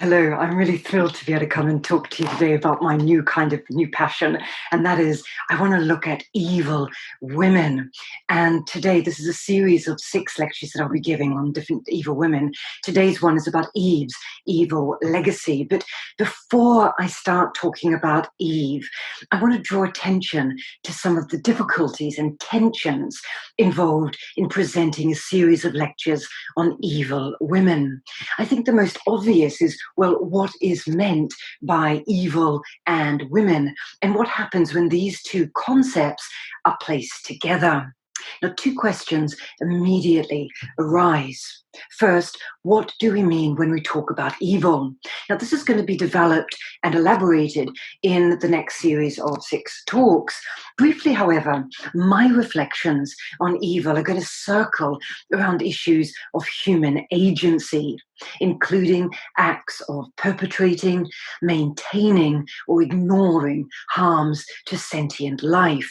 Hello, I'm really thrilled to be able to come and talk to you today about my new passion, and that is I want to look at evil women. And today, this is a series of 6 lectures that I'll be giving on different evil women. Today's one is about Eve's evil legacy. But before I start talking about Eve, I want to draw attention to some of the difficulties and tensions involved in presenting a series of lectures on evil women. I think the most obvious is, well, what is meant by evil and women, and what happens when these two concepts are placed together? Now, 2 questions immediately arise. First, what do we mean when we talk about evil? Now, this is going to be developed and elaborated in the next series of 6 talks. Briefly, however, my reflections on evil are going to circle around issues of human agency, including acts of perpetrating, maintaining, or ignoring harms to sentient life.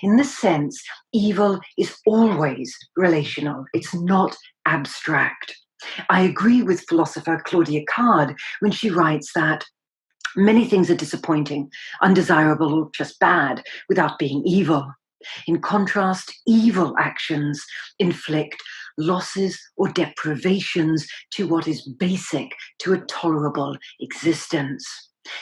In this sense, evil is always relational. It's not abstract. I agree with philosopher Claudia Card when she writes that many things are disappointing, undesirable, or just bad without being evil. In contrast, evil actions inflict losses or deprivations to what is basic to a tolerable existence.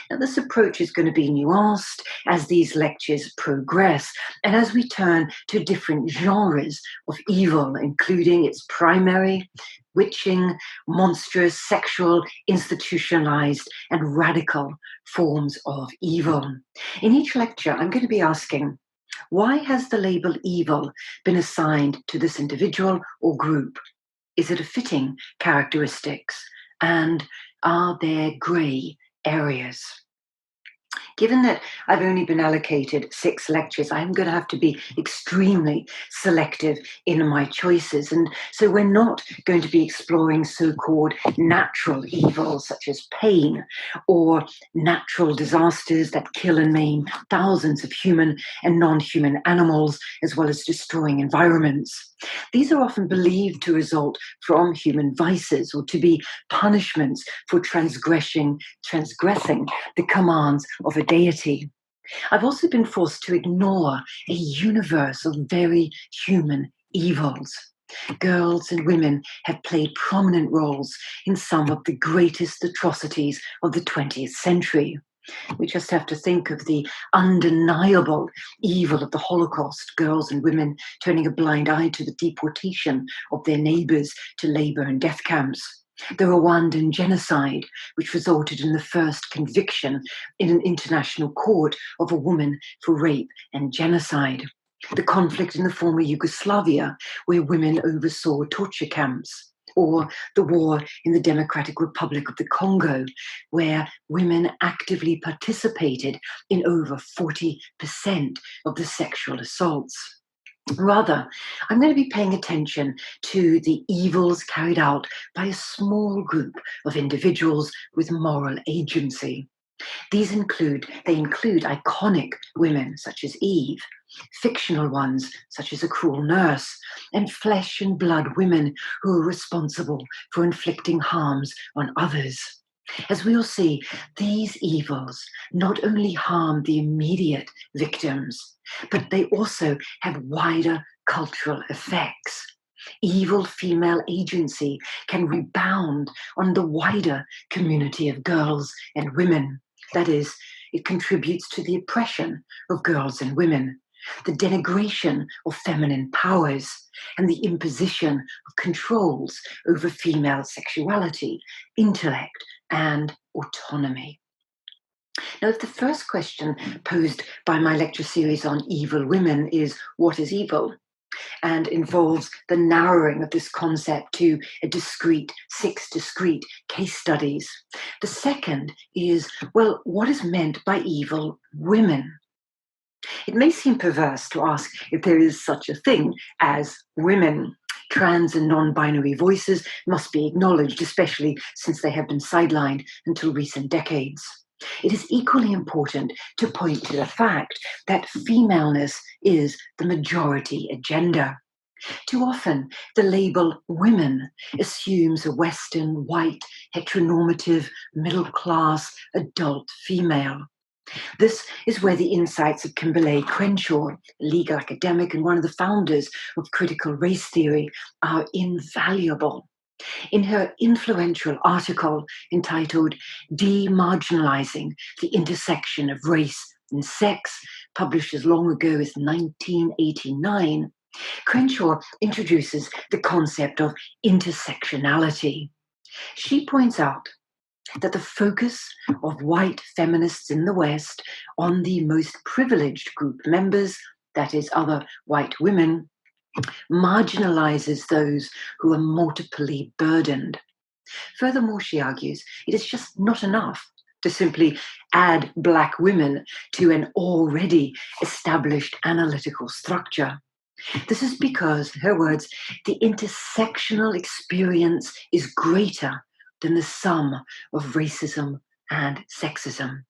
Now, this approach is going to be nuanced as these lectures progress and as we turn to different genres of evil, including its primary, witching, monstrous, sexual, institutionalized, and radical forms of evil. In each lecture, I'm going to be asking, why has the label evil been assigned to this individual or group? Is it a fitting characteristics? And are there grey areas? Given that I've only been allocated 6 lectures, I'm going to have to be extremely selective in my choices. And so we're not going to be exploring so-called natural evils such as pain or natural disasters that kill and maim thousands of human and non-human animals, as well as destroying environments. These are often believed to result from human vices or to be punishments for transgressing the commands of a deity. I've also been forced to ignore a universe of very human evils. Girls and women have played prominent roles in some of the greatest atrocities of the 20th century. We just have to think of the undeniable evil of the Holocaust, girls and women turning a blind eye to the deportation of their neighbors to labor and death camps. The Rwandan genocide, which resulted in the first conviction in an international court of a woman for rape and genocide. The conflict in the former Yugoslavia, where women oversaw torture camps. Or the war in the Democratic Republic of the Congo, where women actively participated in over 40% of the sexual assaults. Rather, I'm going to be paying attention to the evils carried out by a small group of individuals with moral agency. These include iconic women such as Eve, fictional ones such as a cruel nurse, and flesh and blood women who are responsible for inflicting harms on others. As we'll see, these evils not only harm the immediate victims, but they also have wider cultural effects. Evil female agency can rebound on the wider community of girls and women. That is, it contributes to the oppression of girls and women, the denigration of feminine powers, and the imposition of controls over female sexuality, intellect, and autonomy. Now, if the first question posed by my lecture series on evil women is, what is evil? And involves the narrowing of this concept to 6 discrete case studies. The second is, well, what is meant by evil women? It may seem perverse to ask if there is such a thing as women. Trans and non-binary voices must be acknowledged, especially since they have been sidelined until recent decades. It is equally important to point to the fact that femaleness is the majority agenda. Too often, the label women assumes a Western, white, heteronormative, middle-class, adult female. This is where the insights of Kimberlé Crenshaw, a legal academic and one of the founders of critical race theory, are invaluable. In her influential article entitled Demarginalizing the Intersection of Race and Sex, published as long ago as 1989, Crenshaw introduces the concept of intersectionality. She points out that the focus of white feminists in the West on the most privileged group members, that is, other white women, marginalizes those who are multiply burdened. Furthermore, she argues, it is just not enough to simply add Black women to an already established analytical structure. This is because, her words, the intersectional experience is greater than the sum of racism and sexism.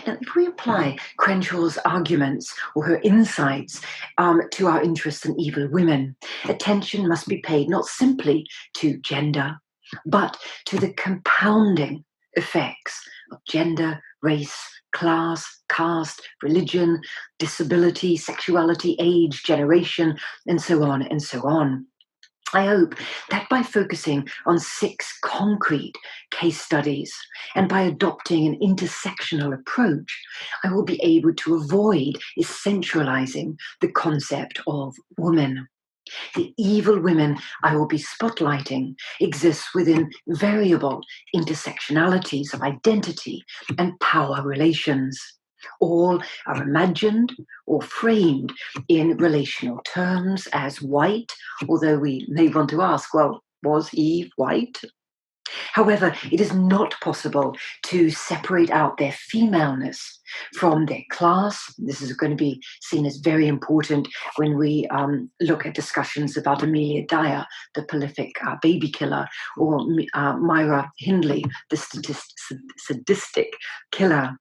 Now, if we apply Crenshaw's arguments or her insights to our interest in evil women, attention must be paid not simply to gender, but to the compounding effects of gender, race, class, caste, religion, disability, sexuality, age, generation, and so on and so on. I hope that by focusing on 6 concrete case studies and by adopting an intersectional approach, I will be able to avoid essentializing the concept of woman. The evil women I will be spotlighting exist within variable intersectionalities of identity and power relations. All are imagined or framed in relational terms as white, although we may want to ask, well, was Eve white? However, it is not possible to separate out their femaleness from their class. This is going to be seen as very important when we look at discussions about Amelia Dyer, the prolific baby killer, or Myra Hindley, the sadistic killer.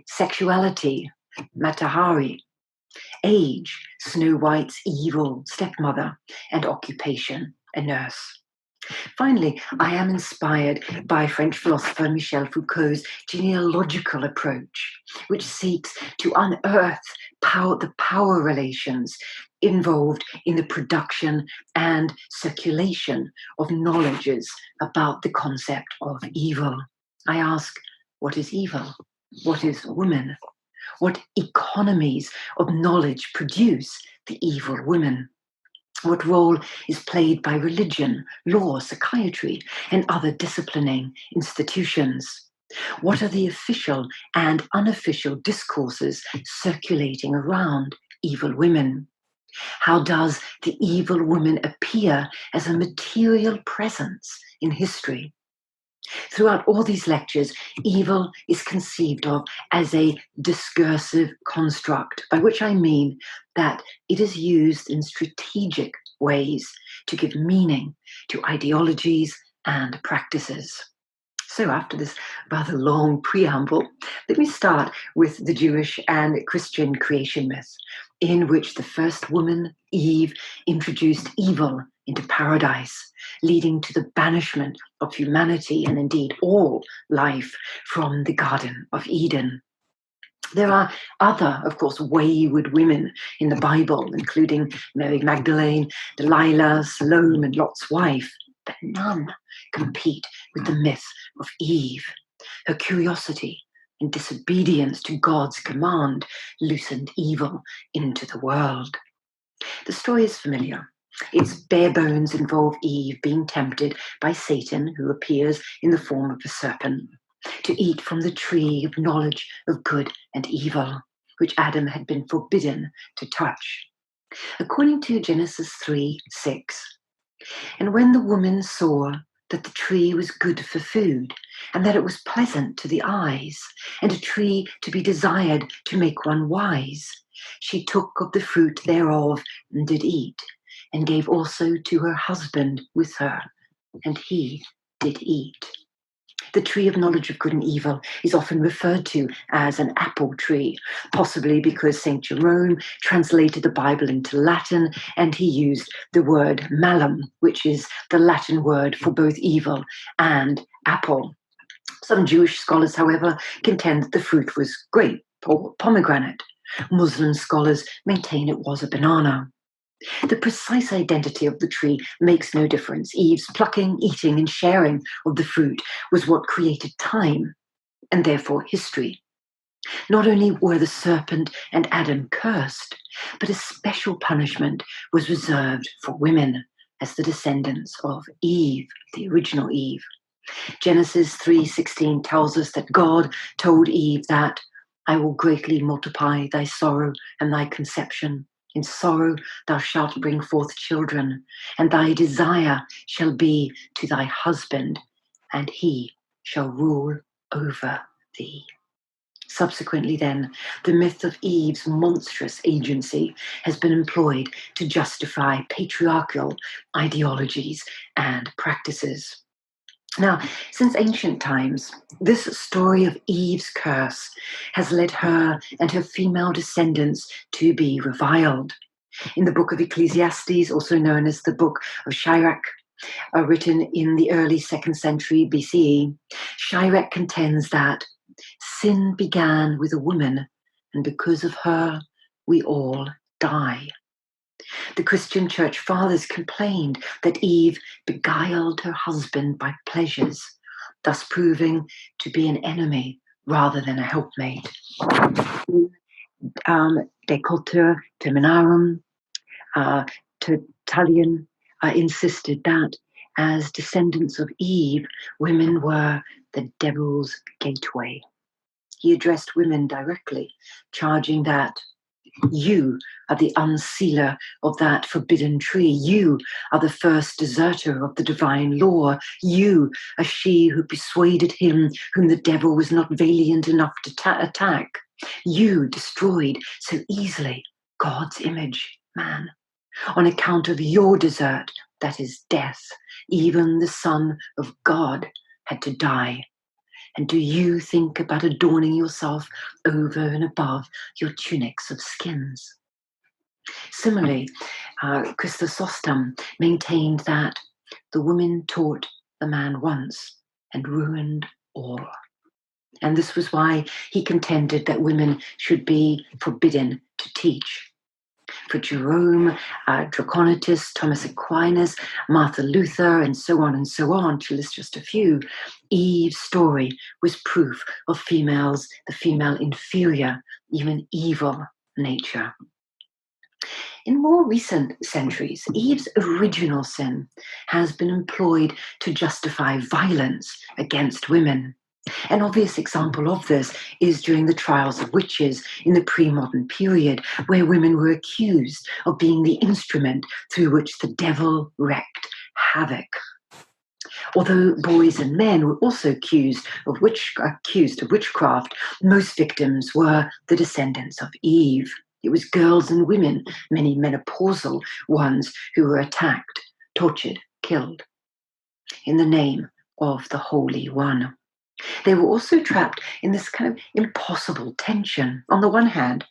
Sexuality, Matahari. Age, Snow White's evil stepmother, and occupation, a nurse. Finally, I am inspired by French philosopher Michel Foucault's genealogical approach, which seeks to unearth the power relations involved in the production and circulation of knowledges about the concept of evil. I ask, what is evil? What is woman? What economies of knowledge produce the evil women? What role is played by religion, law, psychiatry, and other disciplining institutions? What are the official and unofficial discourses circulating around evil women? How does the evil woman appear as a material presence in history? Throughout all these lectures, evil is conceived of as a discursive construct, by which I mean that it is used in strategic ways to give meaning to ideologies and practices. So after this rather long preamble, let me start with the Jewish and Christian creation myth, in which the first woman, Eve, introduced evil into paradise, leading to the banishment of humanity and indeed all life from the Garden of Eden. There are other, of course, wayward women in the Bible, including Mary Magdalene, Delilah, Salome, and Lot's wife, but none compete with the myth of Eve. Her curiosity and disobedience to God's command loosened evil into the world. The story is familiar. Its bare bones involve Eve being tempted by Satan, who appears in the form of a serpent, to eat from the tree of knowledge of good and evil, which Adam had been forbidden to touch. According to Genesis 3:6, and when the woman saw that the tree was good for food, and that it was pleasant to the eyes, and a tree to be desired to make one wise, she took of the fruit thereof and did eat, and gave also to her husband with her, and he did eat. The tree of knowledge of good and evil is often referred to as an apple tree, possibly because St. Jerome translated the Bible into Latin and he used the word malum, which is the Latin word for both evil and apple. Some Jewish scholars, however, contend that the fruit was grape or pomegranate. Muslim scholars maintain it was a banana. The precise identity of the tree makes no difference. Eve's plucking, eating, and sharing of the fruit was what created time, and therefore history. Not only were the serpent and Adam cursed, but a special punishment was reserved for women as the descendants of Eve, the original Eve. Genesis 3:16 tells us that God told Eve that, "I will greatly multiply thy sorrow and thy conception. In sorrow thou shalt bring forth children, and thy desire shall be to thy husband, and he shall rule over thee." Subsequently, then, the myth of Eve's monstrous agency has been employed to justify patriarchal ideologies and practices. Now, since ancient times, this story of Eve's curse has led her and her female descendants to be reviled. In the book of Ecclesiastes, also known as the book of Sirach, written in the early 2nd century BCE, Sirach contends that sin began with a woman, and because of her, we all die. The Christian church fathers complained that Eve beguiled her husband by pleasures, thus proving to be an enemy rather than a helpmate. De Cultura Terminarum, Tertullian insisted that as descendants of Eve, women were the devil's gateway. He addressed women directly, charging that you are the unsealer of that forbidden tree. You are the first deserter of the divine law. You are she who persuaded him whom the devil was not valiant enough to attack. You destroyed so easily God's image, man. On account of your desert, that is death, even the Son of God had to die. And do you think about adorning yourself over and above your tunics of skins? Similarly, Chrysostom maintained that the woman taught the man once and ruined all. And this was why he contended that women should be forbidden to teach. For Jerome, Draconitus, Thomas Aquinas, Martha Luther, and so on, to list just a few, Eve's story was proof of the female inferior, even evil nature. In more recent centuries, Eve's original sin has been employed to justify violence against women. An obvious example of this is during the trials of witches in the pre-modern period, where women were accused of being the instrument through which the devil wreaked havoc. Although boys and men were also accused of witchcraft, most victims were the descendants of Eve. It was girls and women, many menopausal ones, who were attacked, tortured, killed in the name of the Holy One. They were also trapped in this kind of impossible tension. On the one hand,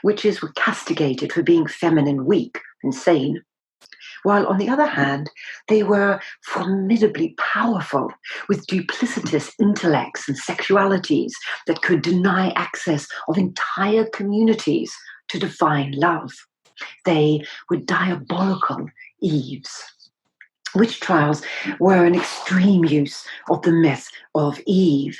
witches were castigated for being feminine, weak, insane, while on the other hand, they were formidably powerful with duplicitous intellects and sexualities that could deny access of entire communities to divine love. They were diabolical Eves. Witch trials were an extreme use of the myth of Eve,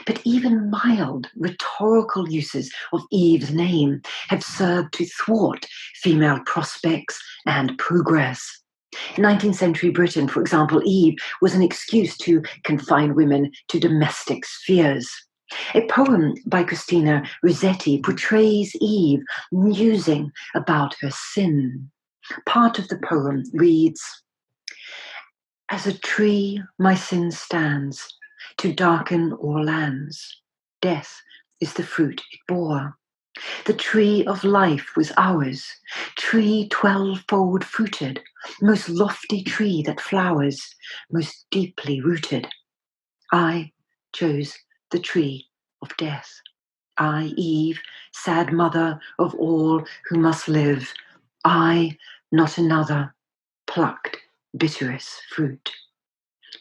but even mild rhetorical uses of Eve's name have served to thwart female prospects and progress. In 19th century Britain, for example, Eve was an excuse to confine women to domestic spheres. A poem by Christina Rossetti portrays Eve musing about her sin. Part of the poem reads, "As a tree my sin stands, to darken all lands. Death is the fruit it bore. The tree of life was ours, tree 12-fold fruited, most lofty tree that flowers, most deeply rooted. I, chose the tree of death. I, Eve, sad mother of all who must live, I, not another, plucked bitterest fruit,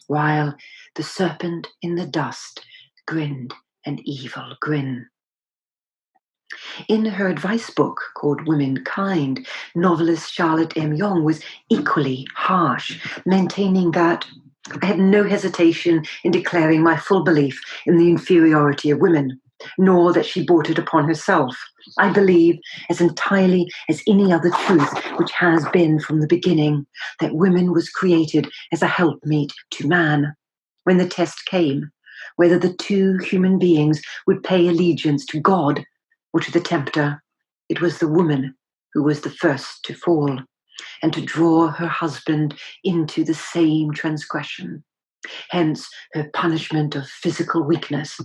while the serpent in the dust grinned an evil grin. In her advice book called Womankind, novelist Charlotte M. Yonge was equally harsh, maintaining that I had no hesitation in declaring my full belief in the inferiority of women, nor that she brought it upon herself. I believe, as entirely as any other truth which has been from the beginning, that woman was created as a helpmeet to man. When the test came, whether the two human beings would pay allegiance to God or to the tempter, it was the woman who was the first to fall, and to draw her husband into the same transgression. Hence her punishment of physical weakness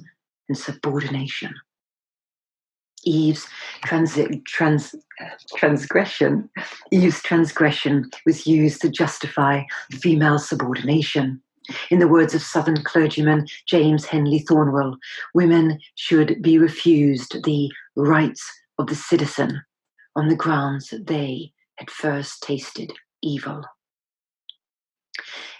and subordination. Eve's transgression was used to justify female subordination. In the words of Southern clergyman James Henley Thornwell, women should be refused the rights of the citizen on the grounds that they had first tasted evil.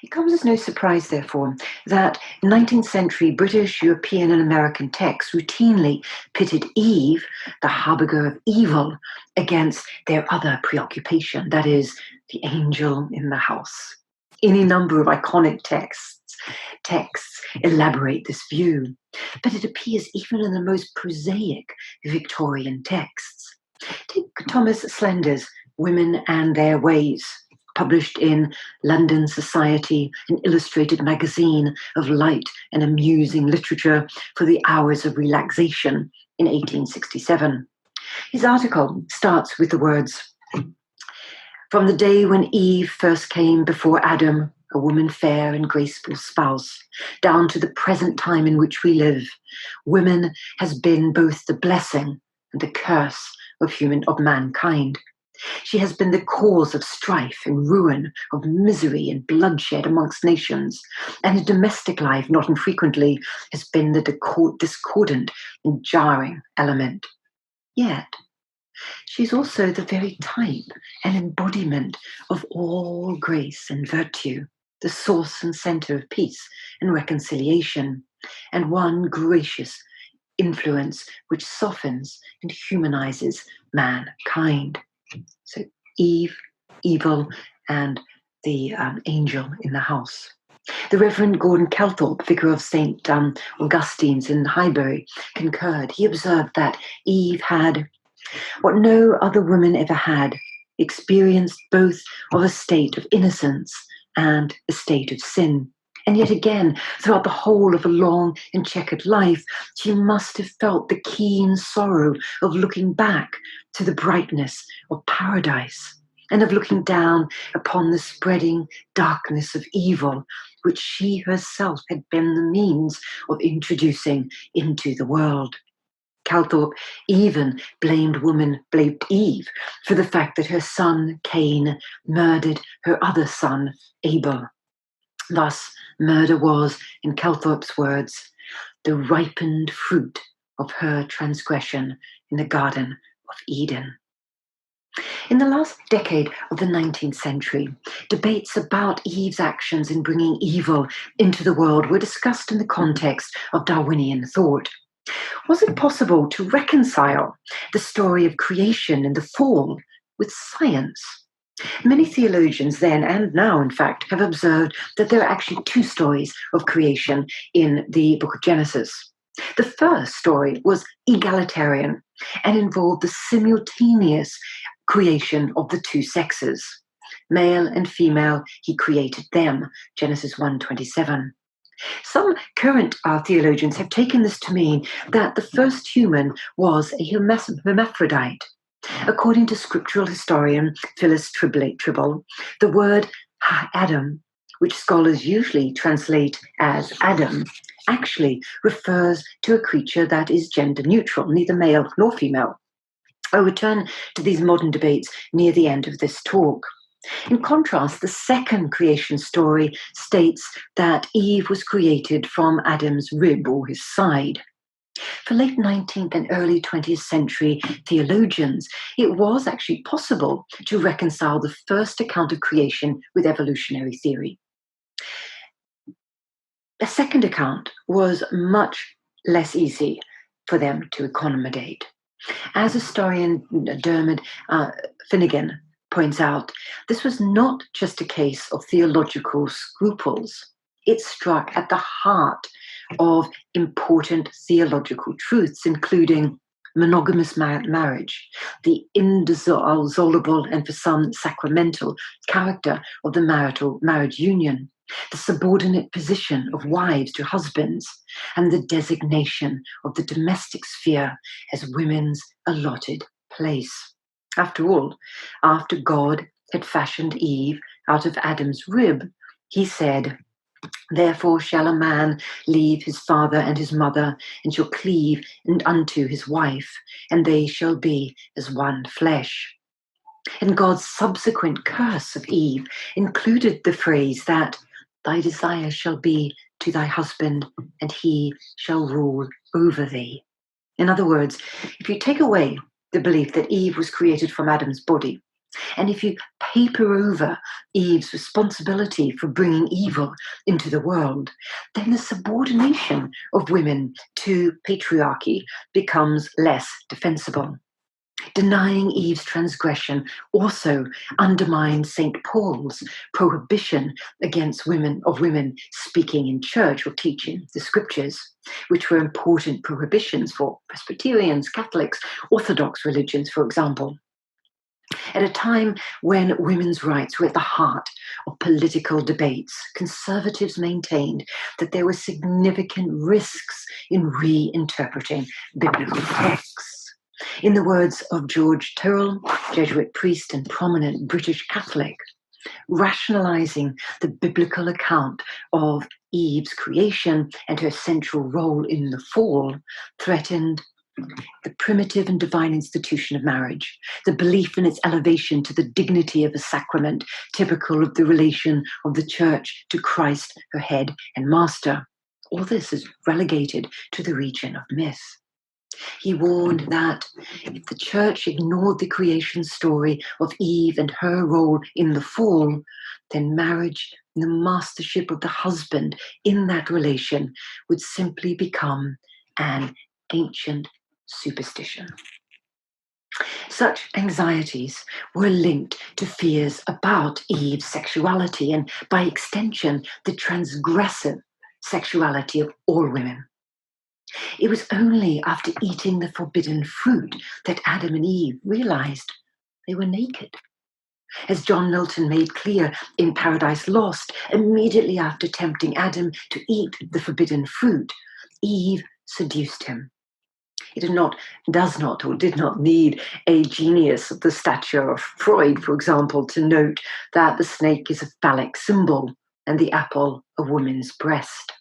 It comes as no surprise, therefore, that 19th century British, European, and American texts routinely pitted Eve, the harbinger of evil, against their other preoccupation, that is, the angel in the house. Any number of iconic texts elaborate this view, but it appears even in the most prosaic Victorian texts. Take Thomas Slender's Women and Their Ways, published in London Society, an illustrated magazine of light and amusing literature for the hours of relaxation in 1867. His article starts with the words, "From the day when Eve first came before Adam, a woman fair and graceful spouse, down to the present time in which we live, woman has been both the blessing and the curse of mankind. She has been the cause of strife and ruin, of misery and bloodshed amongst nations, and in domestic life, not infrequently, has been the discordant and jarring element. Yet, she is also the very type and embodiment of all grace and virtue, the source and center of peace and reconciliation, and one gracious influence which softens and humanizes mankind." So Eve, evil, and the angel in the house. The Reverend Gordon Calthorpe, vicar of St. Augustine's in Highbury, concurred. He observed that Eve had what no other woman ever had, experienced both of a state of innocence and a state of sin. And yet again, throughout the whole of a long and checkered life, she must have felt the keen sorrow of looking back to the brightness of paradise and of looking down upon the spreading darkness of evil, which she herself had been the means of introducing into the world. Calthorpe even blamed Eve for the fact that her son Cain murdered her other son Abel. Thus, murder was, in Calthorpe's words, the ripened fruit of her transgression in the Garden of Eden. In the last decade of the 19th century, debates about Eve's actions in bringing evil into the world were discussed in the context of Darwinian thought. Was it possible to reconcile the story of creation and the fall with science? Many theologians then and now, in fact, have observed that there are actually two stories of creation in the book of Genesis. The first story was egalitarian and involved the simultaneous creation of the two sexes. Male and female, he created them, Genesis 1:27. Some current theologians have taken this to mean that the first human was a hermaphrodite. According to scriptural historian Phyllis Tribble, the word Adam, which scholars usually translate as Adam, actually refers to a creature that is gender neutral, neither male nor female. I'll return to these modern debates near the end of this talk. In contrast, the second creation story states that Eve was created from Adam's rib or his side. For late 19th and early 20th century theologians, it was actually possible to reconcile the first account of creation with evolutionary theory. The second account was much less easy for them to accommodate. As historian Dermot Finnegan points out, this was not just a case of theological scruples. It struck at the heart of important theological truths, including monogamous marriage, the indissoluble and for some sacramental character of the marriage union, the subordinate position of wives to husbands, and the designation of the domestic sphere as women's allotted place. After all, after God had fashioned Eve out of Adam's rib, he said, "Therefore shall a man leave his father and his mother, and shall cleave unto his wife, and they shall be as one flesh." And God's subsequent curse of Eve included the phrase that thy desire shall be to thy husband, and he shall rule over thee. In other words, if you take away the belief that Eve was created from Adam's body, and if you paper over Eve's responsibility for bringing evil into the world, then the subordination of women to patriarchy becomes less defensible. Denying Eve's transgression also undermines St. Paul's prohibition against women speaking in church or teaching the scriptures, which were important prohibitions for Presbyterians, Catholics, Orthodox religions, for example. At a time when women's rights were at the heart of political debates, conservatives maintained that there were significant risks in reinterpreting biblical texts. In the words of George Tyrrell, Jesuit priest and prominent British Catholic, rationalizing the biblical account of Eve's creation and her central role in the fall threatened the primitive and divine institution of marriage, the belief in its elevation to the dignity of a sacrament, typical of the relation of the church to Christ, her head and master. All this is relegated to the region of myth. He warned that if the church ignored the creation story of Eve and her role in the fall, then marriage and the mastership of the husband in that relation would simply become an ancient superstition. Such anxieties were linked to fears about Eve's sexuality and, by extension, the transgressive sexuality of all women. It was only after eating the forbidden fruit that Adam and Eve realized they were naked. As John Milton made clear in Paradise Lost, immediately after tempting Adam to eat the forbidden fruit, Eve seduced him. It did not need a genius of the stature of Freud, for example, to note that the snake is a phallic symbol and the apple a woman's breast.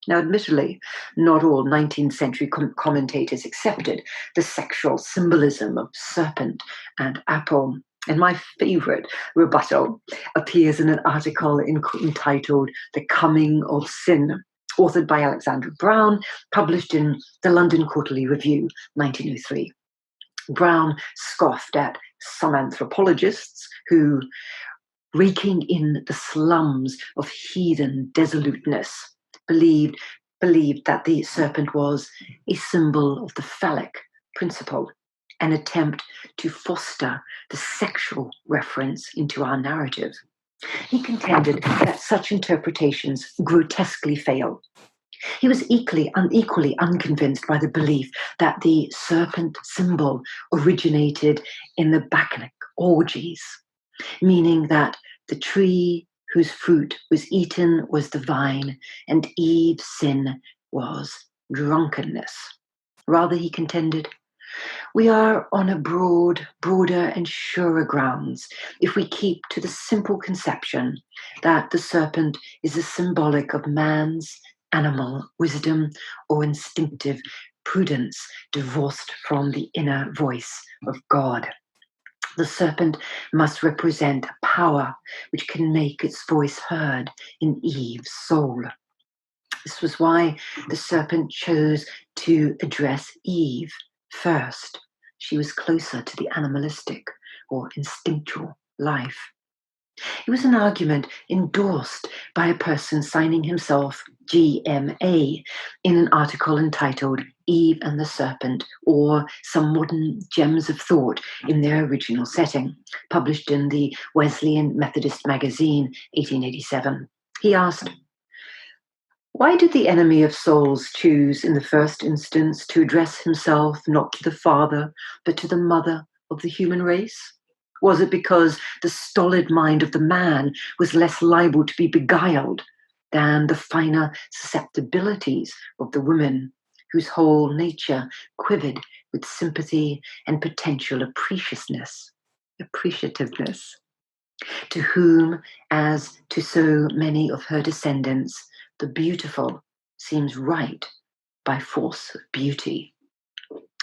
Now, admittedly, not all 19th century commentators accepted the sexual symbolism of serpent and apple. And my favorite rebuttal appears in an article entitled "The Coming of Sin," authored by Alexandra Brown, published in the London Quarterly Review, 1903. Brown scoffed at some anthropologists who, raking in the slums of heathen dissoluteness, believed that the serpent was a symbol of the phallic principle, an attempt to foster the sexual reference into our narrative. He contended that such interpretations grotesquely fail. He was equally unconvinced by the belief that the serpent symbol originated in the Bacchic orgies, meaning that the tree whose fruit was eaten was the vine, and Eve's sin was drunkenness. Rather, he contended, we are on a broader and surer grounds if we keep to the simple conception that the serpent is a symbolic of man's animal wisdom or instinctive prudence divorced from the inner voice of God. The serpent must represent a power which can make its voice heard in Eve's soul. This was why the serpent chose to address Eve first. She was closer to the animalistic or instinctual life. It was an argument endorsed by a person signing himself GMA in an article entitled Eve and the Serpent, or Some Modern Gems of Thought in their original setting, published in the Wesleyan Methodist Magazine, 1887. He asked, "Why did the enemy of souls choose in the first instance to address himself not to the father, but to the mother of the human race? Was it because the stolid mind of the man was less liable to be beguiled than the finer susceptibilities of the woman, whose whole nature quivered with sympathy and potential appreciativeness, to whom, as to so many of her descendants, the beautiful seems right by force of beauty?"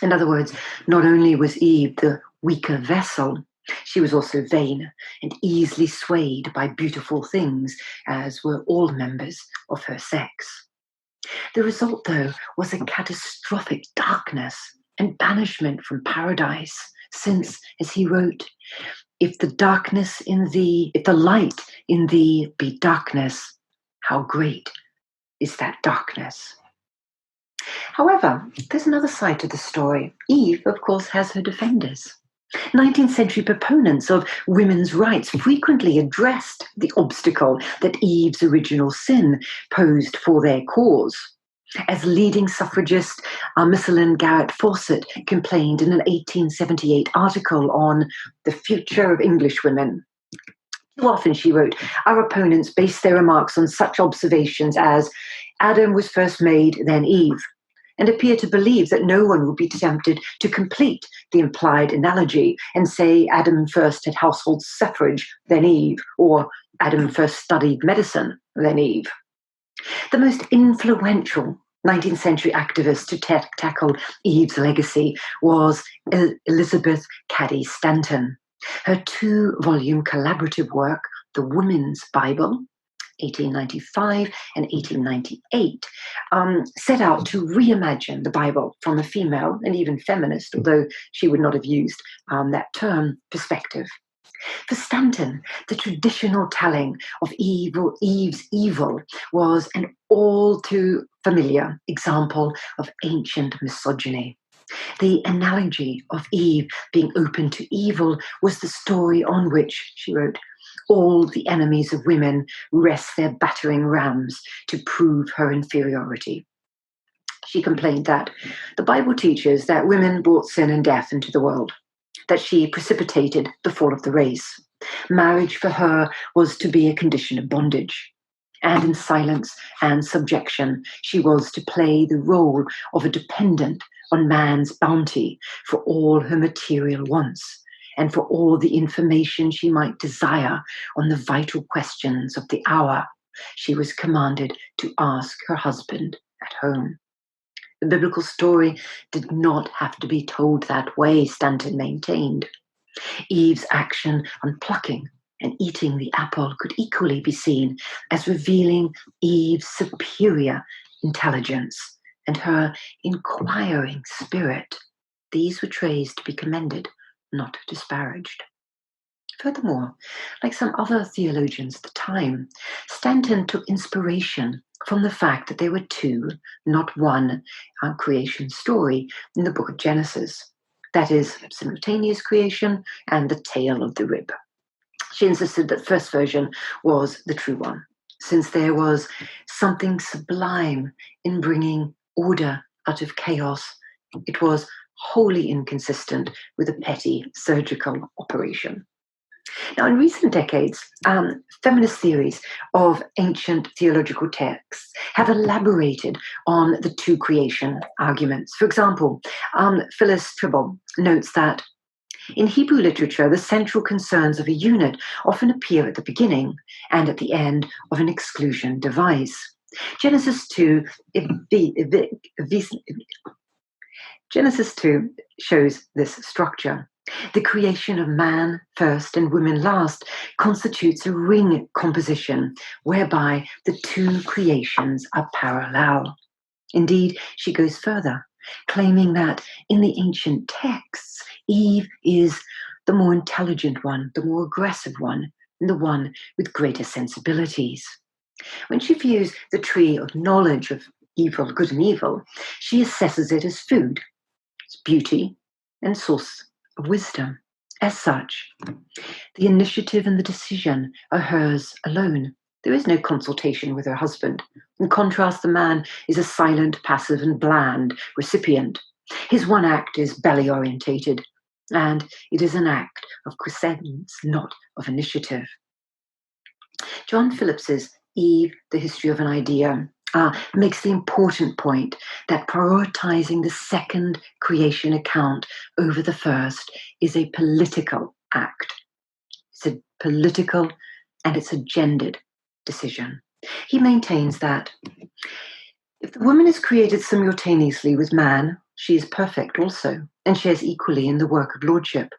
In other words, not only was Eve the weaker vessel, she was also vain and easily swayed by beautiful things, as were all members of her sex. The result, though, was a catastrophic darkness and banishment from paradise, since, as he wrote, if the light in thee be darkness, how great is that darkness? However, there's another side to the story. Eve, of course, has her defenders. 19th century proponents of women's rights frequently addressed the obstacle that Eve's original sin posed for their cause. As leading suffragist Miss Garrett Fawcett complained in an 1878 article on the future of English women. Too often, she wrote, our opponents base their remarks on such observations as Adam was first made, then Eve, and appear to believe that no one would be tempted to complete the implied analogy and say Adam first had household suffrage, then Eve, or Adam first studied medicine, then Eve. The most influential 19th century activist to tackle Eve's legacy was Elizabeth Cady Stanton. Her 2-volume collaborative work, The Women's Bible, 1895 and 1898, set out to reimagine the Bible from a female and even feminist, although she would not have used that term, perspective. For Stanton, the traditional telling of Eve's evil was an all too familiar example of ancient misogyny. The analogy of Eve being open to evil was the story on which, she wrote, all the enemies of women rest their battering rams to prove her inferiority. She complained that the Bible teaches that women brought sin and death into the world, that she precipitated the fall of the race. Marriage for her was to be a condition of bondage. And in silence and subjection, she was to play the role of a dependent on man's bounty for all her material wants and for all the information she might desire on the vital questions of the hour. She was commanded to ask her husband at home. The biblical story did not have to be told that way, Stanton maintained. Eve's action on plucking and eating the apple could equally be seen as revealing Eve's superior intelligence and her inquiring spirit. These were traits to be commended, not disparaged. Furthermore, like some other theologians at the time, Stanton took inspiration from the fact that there were 2, not one, creation story in the book of Genesis. That is, simultaneous creation and the tale of the rib. She insisted that the first version was the true one, since there was something sublime in bringing order out of chaos. It was wholly inconsistent with a petty surgical operation. Now, in recent decades, feminist theories of ancient theological texts have elaborated on the 2 creation arguments. For example, Phyllis Tribble notes that in Hebrew literature, the central concerns of a unit often appear at the beginning and at the end of an exclusion device. Genesis 2 shows this structure. The creation of man first and women last constitutes a ring composition whereby the two creations are parallel. Indeed, she goes further, claiming that in the ancient texts, Eve is the more intelligent one, the more aggressive one, and the one with greater sensibilities. When she views the tree of knowledge of evil, good and evil, she assesses it as food, as beauty, and source of wisdom. As such, the initiative and the decision are hers alone. There is no consultation with her husband. In contrast, the man is a silent, passive, and bland recipient. His one act is belly-orientated, and it is an act of quiescence, not of initiative. John Phillips's Eve, The History of an Idea, makes the important point that prioritizing the second creation account over the first is a political act. It's a political and it's a gendered decision. He maintains that if the woman is created simultaneously with man, she is perfect also, and shares equally in the work of lordship.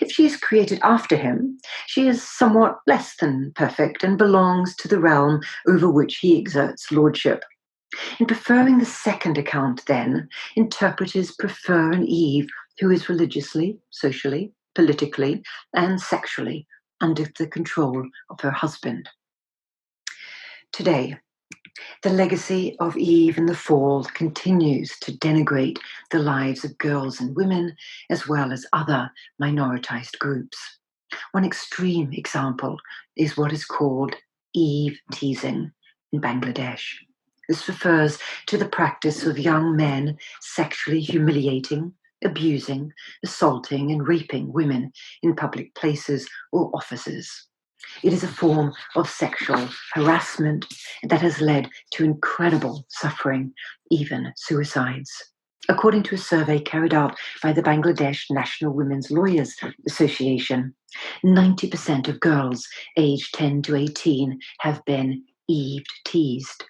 If she is created after him, she is somewhat less than perfect and belongs to the realm over which he exerts lordship. In preferring the second account, then, interpreters prefer an Eve who is religiously, socially, politically, and sexually under the control of her husband. Today, the legacy of Eve and the fall continues to denigrate the lives of girls and women, as well as other minoritized groups. One extreme example is what is called Eve teasing in Bangladesh. This refers to the practice of young men sexually humiliating, abusing, assaulting, and raping women in public places or offices. It is a form of sexual harassment that has led to incredible suffering, even suicides. According to a survey carried out by the Bangladesh National Women's Lawyers Association, 90% of girls aged 10 to 18 have been Eve teased.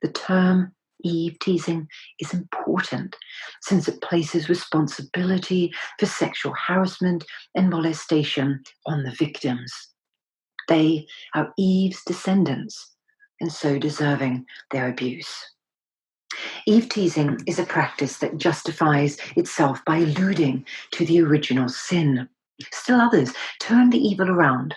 The term Eve teasing is important since it places responsibility for sexual harassment and molestation on the victims. They are Eve's descendants and so deserving their abuse. Eve teasing is a practice that justifies itself by alluding to the original sin. Still others turn the evil around,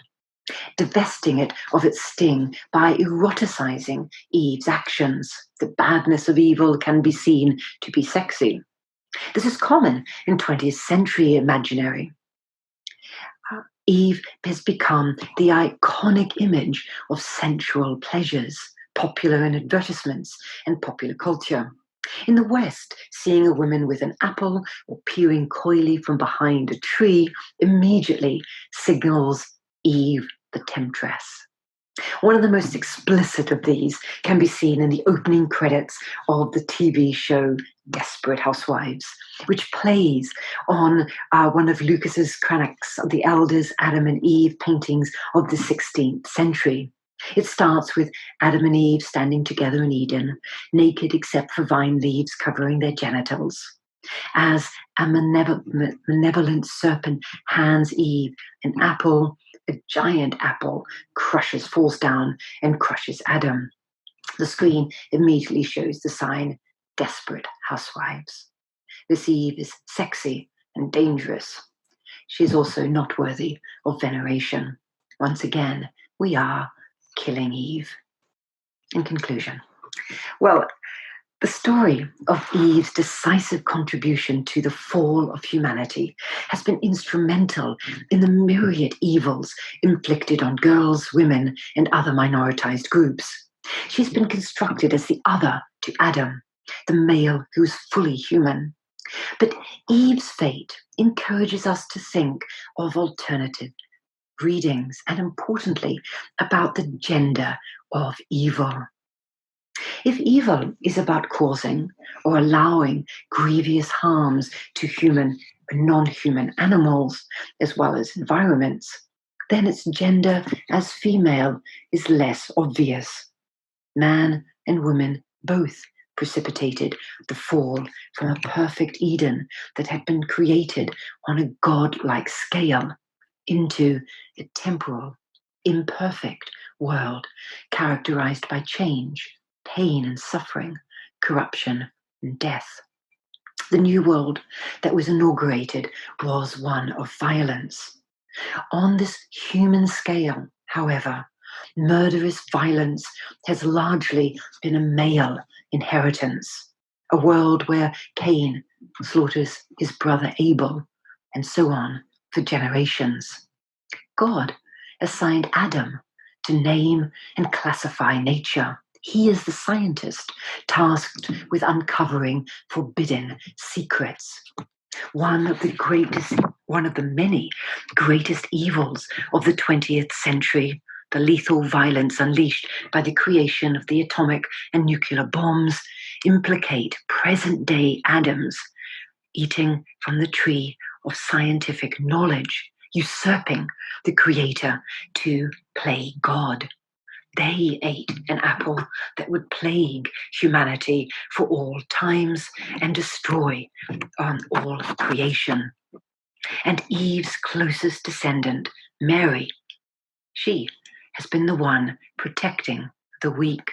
divesting it of its sting by eroticizing Eve's actions. The badness of evil can be seen to be sexy. This is common in 20th century imaginary. Eve has become the iconic image of sensual pleasures, popular in advertisements and popular culture. In the West, seeing a woman with an apple or peering coyly from behind a tree immediately signals Eve the temptress. One of the most explicit of these can be seen in the opening credits of the TV show Desperate Housewives, which plays on one of Lucas's Cranach's, the elders Adam and Eve paintings of the 16th century. It starts with Adam and Eve standing together in Eden, naked except for vine leaves covering their genitals. As a malevolent serpent hands Eve an apple, a giant apple falls down and crushes Adam. The screen immediately shows the sign, Desperate Housewives. This Eve is sexy and dangerous. She is also not worthy of veneration. Once again, we are killing Eve. In conclusion, well, the story of Eve's decisive contribution to the fall of humanity has been instrumental in the myriad evils inflicted on girls, women, and other minoritized groups. She's been constructed as the other to Adam, the male who is fully human. But Eve's fate encourages us to think of alternative readings and, importantly, about the gender of evil. If evil is about causing or allowing grievous harms to human and non-human animals, as well as environments, then its gender as female is less obvious. Man and woman both precipitated the fall from a perfect Eden that had been created on a God-like scale into a temporal, imperfect world characterized by change, pain and suffering, corruption and death. The new world that was inaugurated was one of violence. On this human scale, however, murderous violence has largely been a male inheritance, a world where Cain slaughters his brother Abel, and so on for generations. God assigned Adam to name and classify nature. He is the scientist tasked with uncovering forbidden secrets. One of the many greatest evils of the 20th century, the lethal violence unleashed by the creation of the atomic and nuclear bombs, implicate present-day Adams eating from the tree of scientific knowledge, usurping the creator to play God. They ate an apple that would plague humanity for all times and destroy all creation. And Eve's closest descendant, Mary, she has been the one protecting the weak,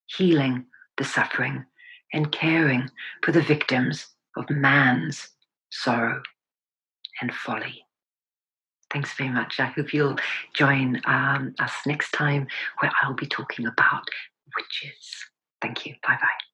healing the suffering, and caring for the victims of man's sorrow and folly. Thanks very much. I hope you'll join us next time where I'll be talking about witches. Thank you. Bye-bye.